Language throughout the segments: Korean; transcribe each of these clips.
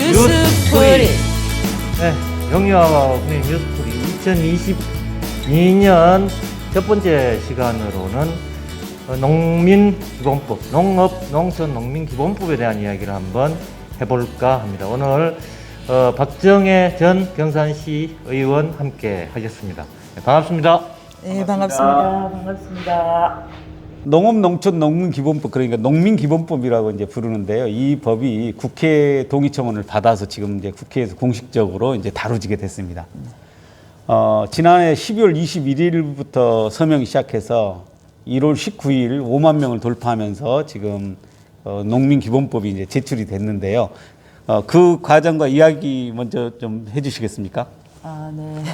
뉴스풀이. 네, 영유아와 국민 뉴스풀이 2022년 첫 번째 시간으로는 농민기본법, 농업, 농촌 농민기본법에 대한 이야기를 한번 해볼까 합니다. 오늘 박정혜 전 경산시 의원 함께 하겠습니다. 네, 반갑습니다. 네, 반갑습니다. 농업, 농촌, 농민기본법, 그러니까 농민기본법이라고 이제 부르는데요. 이 법이 국회 동의청원을 받아서 지금 이제 국회에서 공식적으로 이제 다루지게 됐습니다. 지난해 12월 21일부터 서명이 시작해서 1월 19일 5만 명을 돌파하면서 지금 농민기본법이 이제 제출이 됐는데요. 그 과정과 이야기 먼저 좀 해주시겠습니까? 네.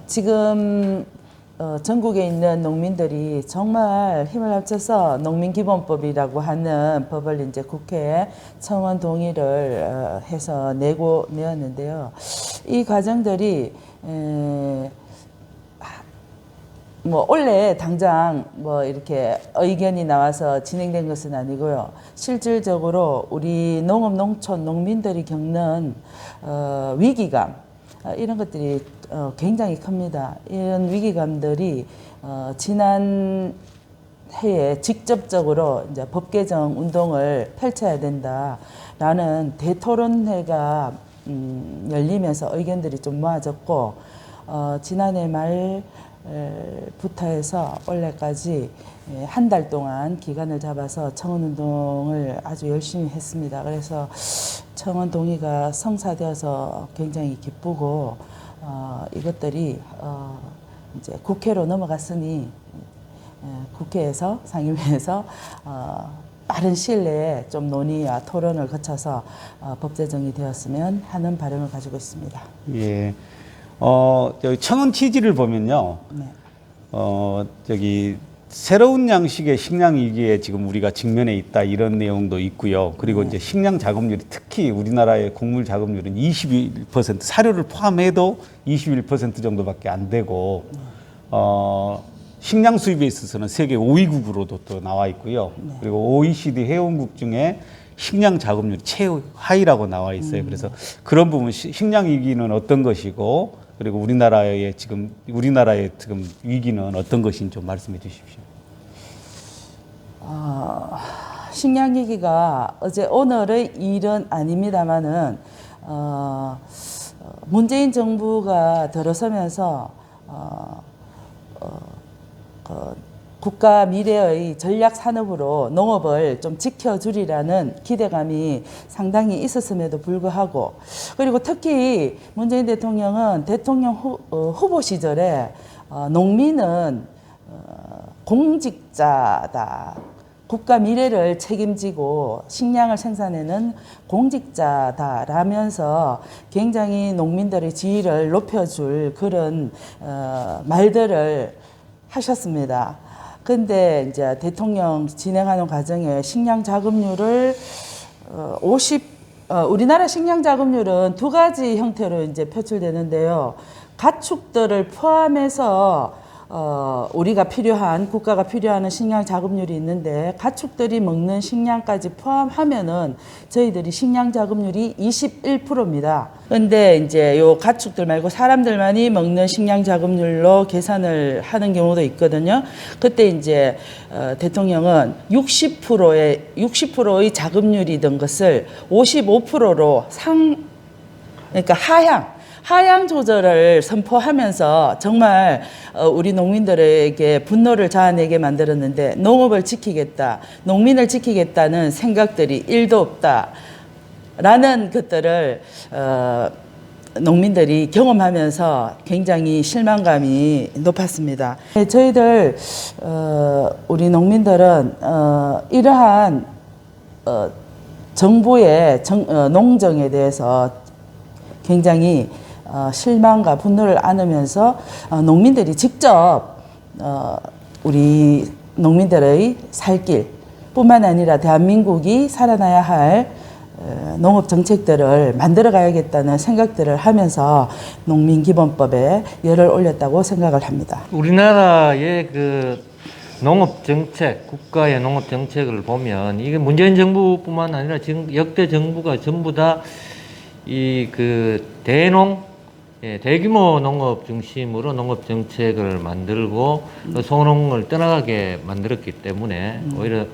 지금 전국에 있는 농민들이 정말 힘을 합쳐서 농민기본법이라고 하는 법을 이제 국회에 청원 동의를 해서 내었는데요. 이 과정들이 뭐 원래 당장 뭐 이렇게 의견이 나와서 진행된 것은 아니고요. 실질적으로 우리 농업, 농촌, 농민들이 겪는 위기감 이런 것들이 굉장히 큽니다. 이런 위기감들이 지난 해에 직접적으로 이제 법 개정 운동을 펼쳐야 된다라는 대토론회가 열리면서 의견들이 좀 모아졌고 지난해 말부터 해서 올해까지 한 달 동안 기간을 잡아서 청원 운동을 아주 열심히 했습니다. 그래서 청원 동의가 성사되어서 굉장히 기쁘고 이것들이 이제 국회로 넘어갔으니 국회에서 상임위에서 빠른 시일 내에 좀 논의와 토론을 거쳐서 법 제정이 되었으면 하는 바람을 가지고 있습니다. 예. 여기 청원 취지를 보면요. 네. 저기 새로운 양식의 식량 위기에 지금 우리가 직면해 있다 이런 내용도 있고요. 그리고 이제 식량 자급률이 특히 우리나라의 곡물 자급률은 21% 사료를 포함해도 21% 정도밖에 안 되고 식량 수입에 있어서는 세계 5위국으로도 또 나와 있고요. 그리고 OECD 회원국 중에 식량 자급률이 최하위라고 나와 있어요. 그래서 그런 부분 식량 위기는 어떤 것이고 그리고 우리나라의 지금 위기는 어떤 것인지 좀 말씀해 주십시오. 식량 위기가 어제 오늘의 일은 아닙니다만은 문재인 정부가 들어서면서 국가 미래의 전략 산업으로 농업을 좀 지켜주리라는 기대감이 상당히 있었음에도 불구하고 그리고 특히 문재인 대통령은 대통령 후보 시절에 농민은 공직자다. 국가 미래를 책임지고 식량을 생산해는 공직자다라면서 굉장히 농민들의 지위를 높여줄 그런 말들을 하셨습니다. 근데 이제 대통령 진행하는 과정에 식량 자급률을 우리나라 식량 자급률은 두 가지 형태로 이제 표출되는데요. 가축들을 포함해서 우리가 국가가 필요한 식량 자급률이 있는데 가축들이 먹는 식량까지 포함하면은 저희들이 식량 자급률이 21%입니다. 근데 이제 요 가축들 말고 사람들만이 먹는 식량 자급률로 계산을 하는 경우도 있거든요. 그때 이제 대통령은 60%의 자급률이던 것을 55%로 그러니까 하향 조절을 선포하면서 정말 우리 농민들에게 분노를 자아내게 만들었는데 농업을 지키겠다, 농민을 지키겠다는 생각들이 1도 없다라는 것들을 농민들이 경험하면서 굉장히 실망감이 높았습니다. 저희들 우리 농민들은 이러한 정부의 농정에 대해서 굉장히 실망과 분노를 안으면서 농민들이 직접 우리 농민들의 살 길 뿐만 아니라 대한민국이 살아나야 할 농업 정책들을 만들어 가야겠다는 생각들을 하면서 농민기본법에 열을 올렸다고 생각을 합니다. 우리나라의 농업 정책, 국가의 농업 정책을 보면 이게 문재인 정부뿐만 아니라 지금 역대 정부가 전부 다 이 그 대규모 농업 중심으로 농업 정책을 만들고 소농을 떠나가게 만들었기 때문에 오히려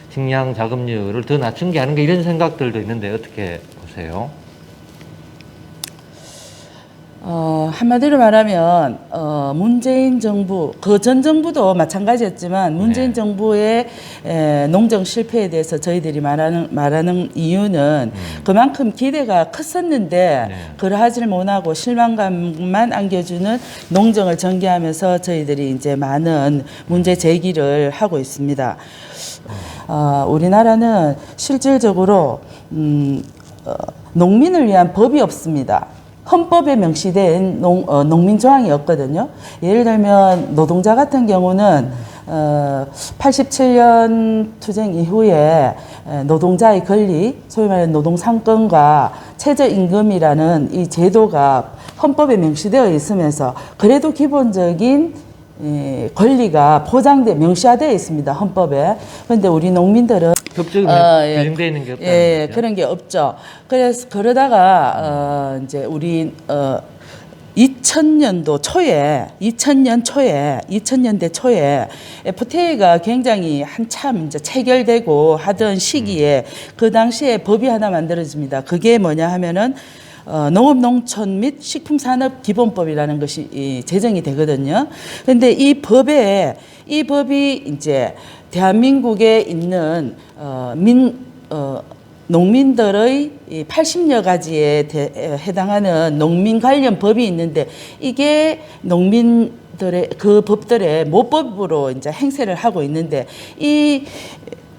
식량 자급률을 더 낮춘 게 아닌가 이런 생각들도 있는데 어떻게 보세요? 한마디로 말하면 문재인 정부, 그 전 정부도 마찬가지였지만 문재인 네. 정부의 농정 실패에 대해서 저희들이 말하는 이유는 그만큼 기대가 컸었는데 네. 그러하지를 못하고 실망감만 안겨주는 농정을 전개하면서 저희들이 이제 많은 문제 제기를 하고 있습니다. 우리나라는 실질적으로 농민을 위한 법이 없습니다. 헌법에 명시된 농민 조항이 없거든요. 예를 들면 노동자 같은 경우는 87년 투쟁 이후에 노동자의 권리, 소위 말하는 노동상권과 최저임금이라는 이 제도가 헌법에 명시되어 있으면서 그래도 기본적인 권리가 명시화되어 있습니다. 헌법에. 그런데 우리 농민들은 법적으로 규정되어 있는 게 없다는 예, 거죠? 그런 게 없죠. 그래서 그러다가 이제 우리 2000년대 초에 FTA가 굉장히 한참 이제 체결되고 하던 시기에 그 당시에 법이 하나 만들어집니다. 그게 뭐냐 하면은 농업농촌 및 식품산업기본법이라는 것이 제정이 되거든요. 근데 이 법이 이제 대한민국에 있는 농민들의 80여 가지에 해당하는 농민 관련 법이 있는데 이게 농민들의 그 법들의 모법으로 이제 행세를 하고 있는데 이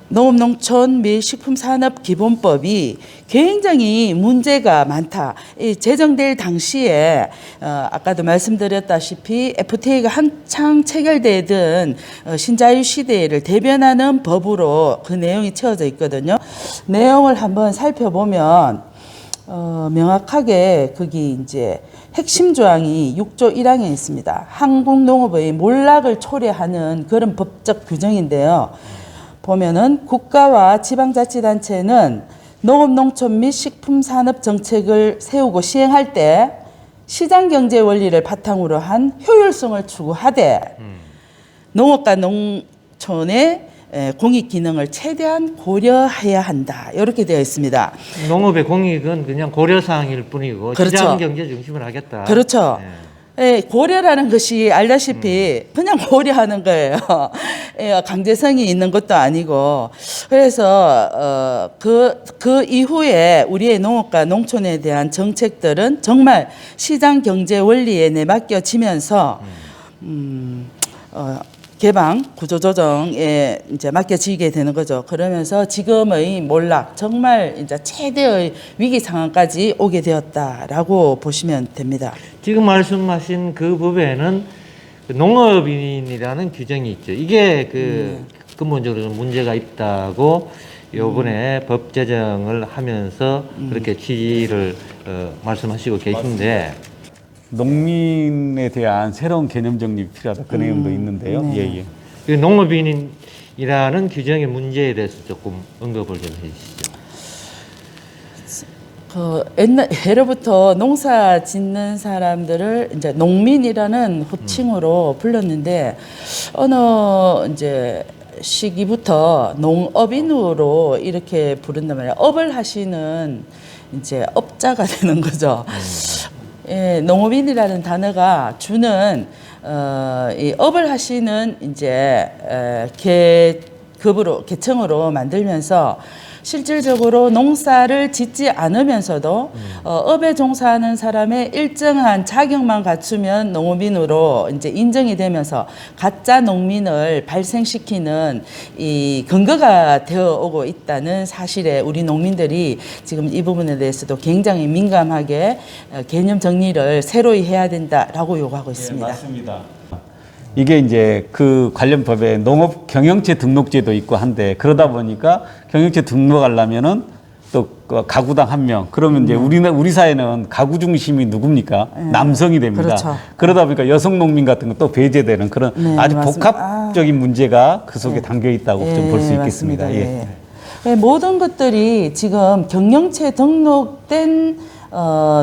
농업농촌 및 식품산업기본법이 굉장히 문제가 많다. 이 제정될 당시에 아까도 말씀드렸다시피 FTA가 한창 체결되던 신자유 시대를 대변하는 법으로 그 내용이 채워져 있거든요. 내용을 한번 살펴보면 명확하게 거기 이제 핵심 조항이 6조 1항에 있습니다. 한국 농업의 몰락을 초래하는 그런 법적 규정인데요. 보면은 국가와 지방자치단체는 농업농촌 및 식품산업 정책을 세우고 시행할 때 시장경제 원리를 바탕으로 한 효율성을 추구하되 농업과 농촌의 공익 기능을 최대한 고려해야 한다. 이렇게 되어 있습니다. 농업의 공익은 그냥 고려사항일 뿐이고 그렇죠. 시장경제 중심을 하겠다. 그렇죠. 네. 예, 고려라는 것이 알다시피 그냥 고려하는 거예요. 예, 강제성이 있는 것도 아니고. 그래서 그 이후에 우리의 농업과 농촌에 대한 정책들은 정말 시장 경제 원리에 내맡겨지면서 개방 구조조정에 이제 맡겨지게 되는 거죠. 그러면서 지금의 몰락, 정말 이제 최대의 위기 상황까지 오게 되었다라고 보시면 됩니다. 지금 말씀하신 그 법에는 그 농업인이라는 규정이 있죠. 이게 근본적으로 좀 문제가 있다고 요번에 법 제정을 하면서 그렇게 취지를 말씀하시고 계신데 농민에 대한 새로운 개념 정립이 필요하다. 그 내용도 있는데요. 네. 예, 예. 그 농업인이라는 규정의 문제에 대해서 조금 언급을 좀 해주시죠. 예로부터 농사 짓는 사람들을 이제 농민이라는 호칭으로 불렀는데 어느 이제 시기부터 농업인으로 이렇게 부른단 말이에요. 업을 하시는 이제 업자가 되는 거죠. 예, 농업인이라는 단어가 주는 이 업을 하시는 이제 계층으로 만들면서 실질적으로 농사를 짓지 않으면서도 업에 종사하는 사람의 일정한 자격만 갖추면 농업인으로 이제 인정이 되면서 가짜 농민을 발생시키는 이 근거가 되어 오고 있다는 사실에 우리 농민들이 지금 이 부분에 대해서도 굉장히 민감하게 개념 정리를 새로이 해야 된다라고 요구하고 있습니다. 네, 맞습니다. 이게 이제 그 관련 법에 농업 경영체 등록제도 있고 한데 그러다 보니까 경영체 등록하려면은 또 가구당 1명. 그러면 이제 우리 사회는 가구 중심이 누굽니까? 남성이 됩니다. 그렇죠. 그러다 보니까 여성 농민 같은 건 또 배제되는 그런 네, 아주 맞습니다. 복합적인 문제가 그 속에 담겨 있다고 좀 볼 수 있겠습니다. 맞습니다. 예. 예, 모든 것들이 지금 경영체 등록된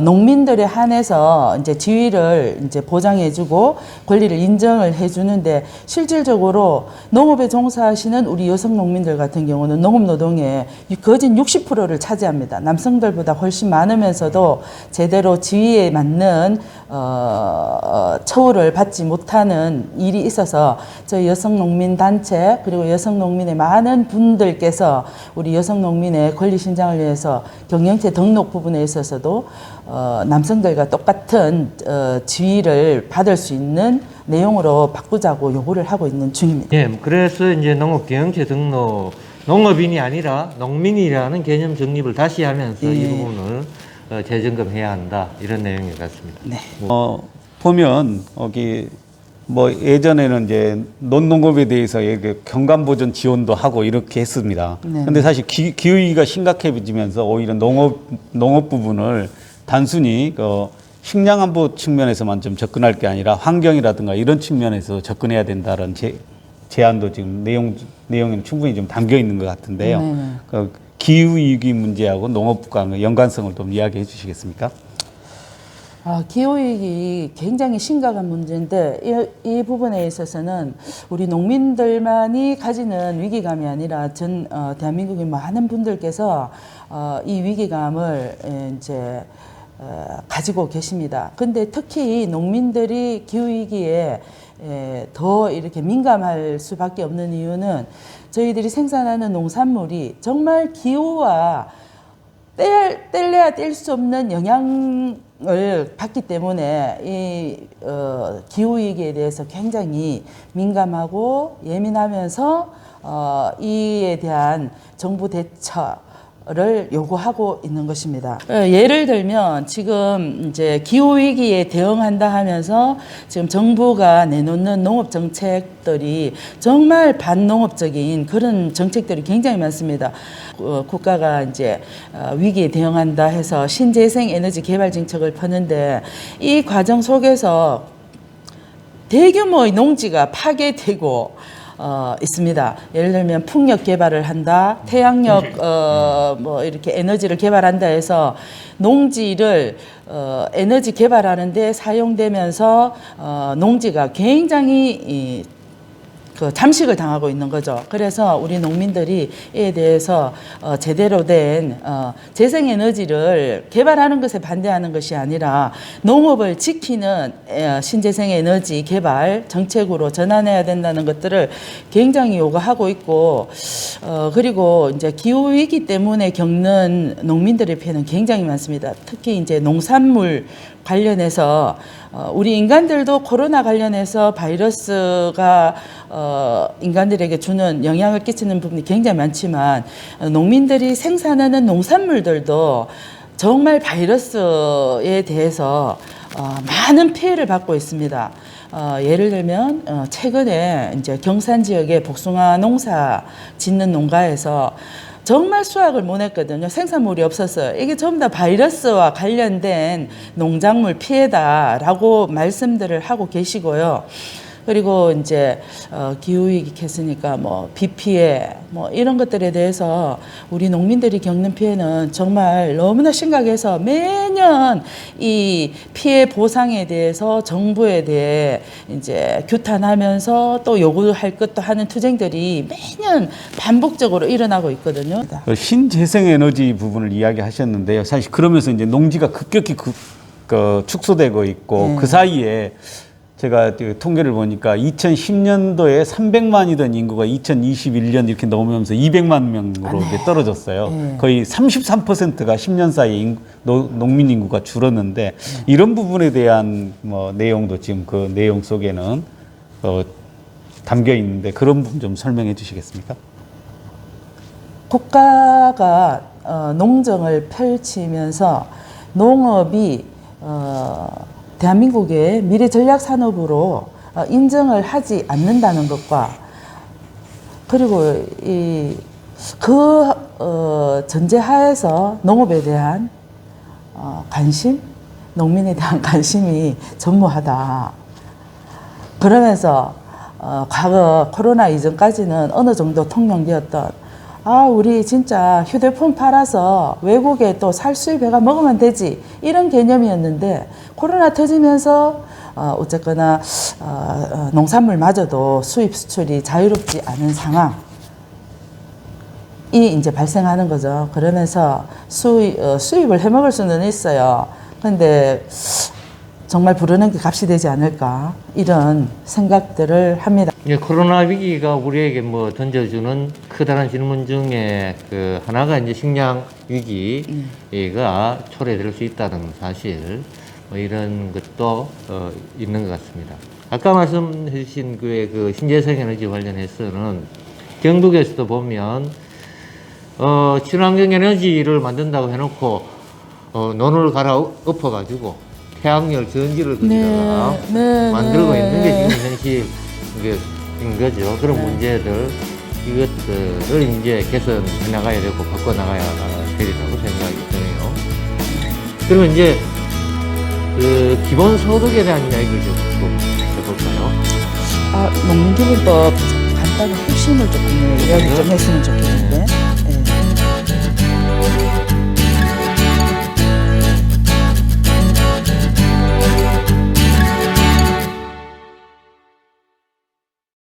농민들에 한해서 이제 지위를 이제 보장해주고 권리를 인정을 해주는데 실질적으로 농업에 종사하시는 우리 여성 농민들 같은 경우는 농업 노동의 거진 60%를 차지합니다. 남성들보다 훨씬 많으면서도 제대로 지위에 맞는 처우를 받지 못하는 일이 있어서 저희 여성 농민 단체 그리고 여성 농민의 많은 분들께서 우리 여성 농민의 권리 신장을 위해서 경영체 등록 부분에 있어서도 남성들과 똑같은 지위를 받을 수 있는 내용으로 바꾸자고 요구를 하고 있는 중입니다. 예, 그래서 이제 농업 경영체 등록 농업인이 아니라 농민이라는 개념 정립을 다시 하면서 이 부분을 재점검해야 한다 이런 내용인 것 같습니다. 네. 보면 여기 뭐 예전에는 이제 논농업에 대해서 경감 보전 지원도 하고 이렇게 했습니다. 네. 근데 사실 기후위기가 심각해지면서 오히려 농업 부분을 단순히 식량 안보 측면에서만 좀 접근할 게 아니라 환경이라든가 이런 측면에서 접근해야 된다는 제안도 지금 내용에 충분히 좀 담겨 있는 것 같은데요. 그 기후위기 문제하고 농업과의 연관성을 좀 이야기해 주시겠습니까? 기후위기 굉장히 심각한 문제인데 이 부분에 있어서는 우리 농민들만이 가지는 위기감이 아니라 대한민국의 많은 분들께서 이 위기감을 이제 가지고 계십니다. 근데 특히 농민들이 기후위기에 더 이렇게 민감할 수밖에 없는 이유는 저희들이 생산하는 농산물이 정말 기후와 뗄래야 뗄 수 없는 영향을 받기 때문에 이 기후위기에 대해서 굉장히 민감하고 예민하면서 이에 대한 정부 대처를 요구하고 있는 것입니다. 예를 들면 지금 이제 기후 위기에 대응한다 하면서 지금 정부가 내놓는 농업 정책들이 정말 반농업적인 그런 정책들이 굉장히 많습니다. 국가가 이제 위기에 대응한다 해서 신재생 에너지 개발 정책을 펴는데 이 과정 속에서 대규모의 농지가 파괴되고 있습니다. 예를 들면 풍력 개발을 한다, 태양력 뭐 이렇게 에너지를 개발한다 해서 농지를 에너지 개발하는데 사용되면서 농지가 굉장히 잠식을 당하고 있는 거죠. 그래서 우리 농민들이 이에 대해서 제대로 된 재생에너지를 개발하는 것에 반대하는 것이 아니라 농업을 지키는 신재생에너지 개발 정책으로 전환해야 된다는 것들을 굉장히 요구하고 있고 그리고 이제 기후위기 때문에 겪는 농민들의 피해는 굉장히 많습니다. 특히 이제 농산물 관련해서 우리 인간들도 코로나 관련해서 바이러스가 인간들에게 주는 영향을 끼치는 부분이 굉장히 많지만 농민들이 생산하는 농산물들도 정말 바이러스에 대해서 많은 피해를 받고 있습니다. 예를 들면 최근에 이제 경산 지역의 복숭아 농사 짓는 농가에서 정말 수확을 못 했거든요. 생산물이 없었어요. 이게 전부 다 바이러스와 관련된 농작물 피해다라고 말씀들을 하고 계시고요. 그리고 이제 기후위기 했으니까 뭐 비 피해 뭐 이런 것들에 대해서 우리 농민들이 겪는 피해는 정말 너무나 심각해서 매년 이 피해 보상에 대해서 정부에 대해 이제 규탄하면서 또 요구할 것도 하는 투쟁들이 매년 반복적으로 일어나고 있거든요. 신재생에너지 부분을 이야기하셨는데요. 사실 그러면서 이제 농지가 급격히 축소되고 있고 그 사이에 제가 통계를 보니까 2010년도에 300만이던 인구가 2021년 이렇게 넘으면서 200만 명으로 이제 떨어졌어요. 거의 33%가 10년 사이에 농민 인구가 줄었는데 이런 부분에 대한 뭐 내용도 지금 그 내용 속에는 담겨 있는데 그런 부분 좀 설명해 주시겠습니까? 국가가 농정을 펼치면서 농업이 대한민국의 미래 전략 산업으로 인정을 하지 않는다는 것과 그리고 그 전제하에서 농업에 대한 관심, 농민에 대한 관심이 전무하다. 그러면서 과거 코로나 이전까지는 어느 정도 통용되었던 우리 진짜 휴대폰 팔아서 외국에 또 살 수입해가 먹으면 되지 이런 개념이었는데 코로나 터지면서 어쨌거나 농산물마저도 수입 수출이 자유롭지 않은 상황이 이제 발생하는 거죠. 그러면서 수입을 해 먹을 수는 있어요. 근데 정말 부르는 게 값이 되지 않을까 이런 생각들을 합니다. 코로나 위기가 우리에게 뭐 던져주는 커다란 질문 중에 그 하나가 이제 식량 위기가 초래될 수 있다는 사실, 뭐 이런 것도 있는 것 같습니다. 아까 말씀해주신 그 신재생 에너지 관련해서는 경북에서도 보면 친환경 에너지를 만든다고 해놓고 논을 갈아 엎어가지고 태양열 전지를 거기다가 만들고 있는 게 지금 현실인 거죠. 그런 문제들, 이것들을 이제 개선해 나가야 되고 바꿔 나가야 되리라고 생각이 드네요. 그러면 이제 그 기본소득에 대한 이야기를 좀 해볼까요? 농민기본법 간단히 핵심을 조금 이야기 좀 했으면 좋겠는데.